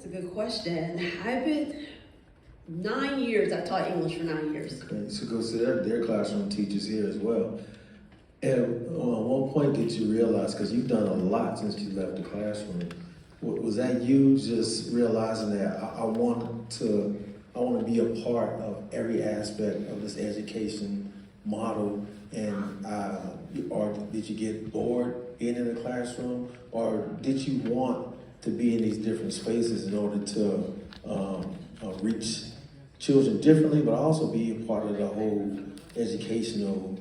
That's a good question. I've been 9 years. I taught English for 9 years. Okay, so go see their classroom teachers here as well. And on one point did you realize, because you've done a lot since you left the classroom, was that you just realizing that I want to be a part of every aspect of this education model, and or did you get bored being in the classroom, or did you want to be in these different spaces in order to reach children differently, but also be a part of the whole educational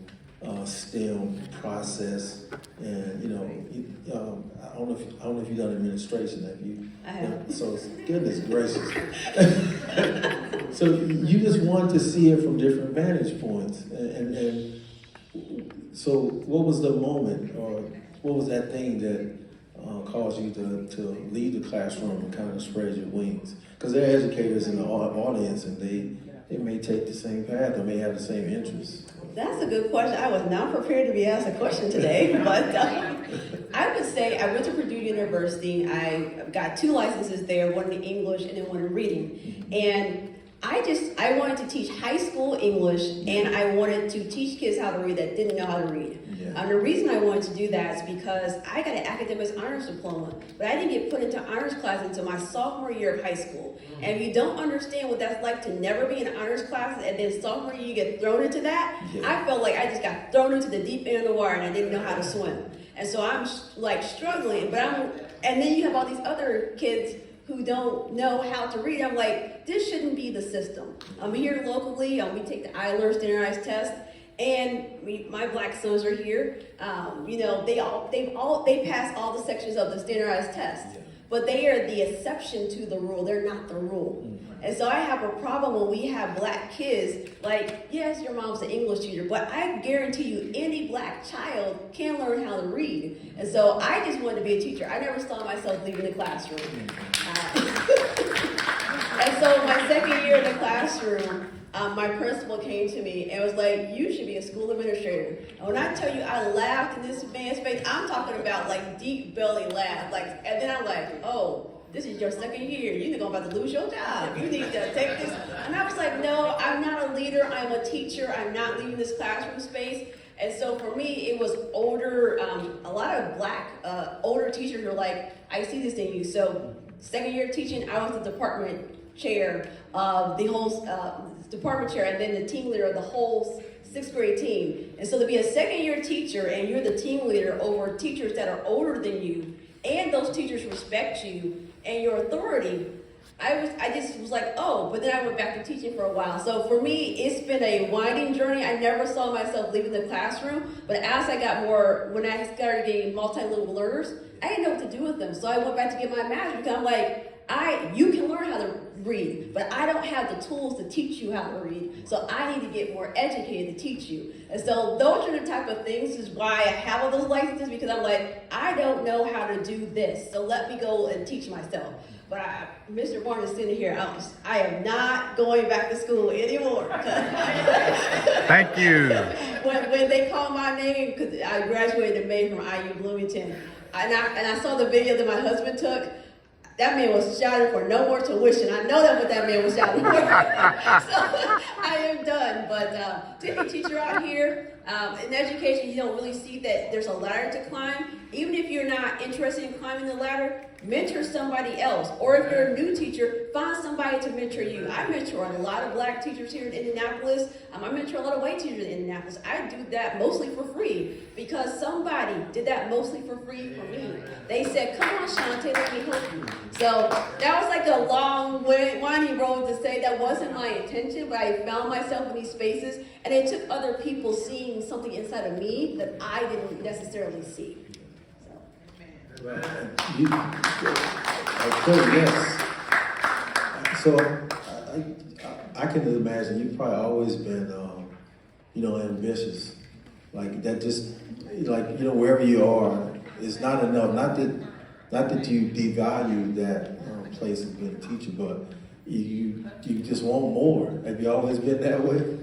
STEM process? And I don't know if you've done administration. Have you? I have. So goodness gracious. So you just want to see it from different vantage points, and so what was the moment, or what was that thing that caused you to leave the classroom and kind of spread your wings? Because there are educators in the audience, and they may take the same path or may have the same interests. That's a good question. I was not prepared to be asked a question today, but I would say I went to Purdue University. I got 2 licenses there, one in English and then one in reading. And I wanted to teach high school English, and I wanted to teach kids how to read that didn't know how to read. Yeah. The reason I wanted to do that is because I got an academics honors diploma, but I didn't get put into honors class until my sophomore year of high school. And if you don't understand what that's like to never be in an honors class, and then sophomore year you get thrown into that, Yeah. I felt like I just got thrown into the deep end of the water and I didn't know how to swim. And so I'm like struggling, and then you have all these other kids who don't know how to read. I'm like, this shouldn't be the system. I'm here locally. We take the ILR standardized test, and my black sons are here. They pass all the sections of the standardized test, but they are the exception to the rule. They're not the rule. And so I have a problem when we have black kids, like, yes, your mom's an English teacher, but I guarantee you any black child can learn how to read. And so I just wanted to be a teacher. I never saw myself leaving the classroom. And so my second year in the classroom, my principal came to me and was like, you should be a school administrator. And when I tell you I laughed in this man's face, I'm talking about like deep belly laugh. And then I'm like, oh, this is your second year. You're about to lose your job. You need to take this. And I was like, no, I'm not a leader. I'm a teacher. I'm not leaving this classroom space. And so for me, it was older, a lot of black older teachers were like, I see this in you. So second year of teaching, I was the department chair of the whole department chair, and then the team leader of the whole 6th grade team. And so to be a second year teacher and you're the team leader over teachers that are older than you, and those teachers respect you and your authority, I just was like, oh, but then I went back to teaching for a while. So for me, it's been a winding journey. I never saw myself leaving the classroom, but as I got more, when I started getting multilingual learners, I didn't know what to do with them. So I went back to get my master's because I'm like, you can learn how to read, but I don't have the tools to teach you how to read. So I need to get more educated to teach you. And so those are the type of things is why I have all those licenses, because I'm like, I don't know how to do this. So let me go and teach myself. But Mr. Warren is sitting here. I am not going back to school anymore. Thank you. When they call my name, because I graduated in May from IU Bloomington, and I saw the video that my husband took. That man was shouting for no more tuition. I know that's what that man was shouting for. So I am done. But to be a teacher out here, in education, you don't really see that there's a ladder to climb. Even if you're not interested in climbing the ladder, mentor somebody else. Or if you're a new teacher, find somebody to mentor you. I mentor a lot of black teachers here in Indianapolis. I mentor a lot of white teachers in Indianapolis. I do that mostly for free because somebody did that mostly for free for me. They said, come on, Shante, let me help you. So that was like a long, winding road to say that wasn't my intention, but I found myself in these spaces, and it took other people seeing something inside of me that I didn't necessarily see. Yes. So I can imagine you've probably always been, ambitious. Like that, just wherever you are, it's not enough. Not that you devalue that place of being a teacher, but you just want more. Have you always been that way?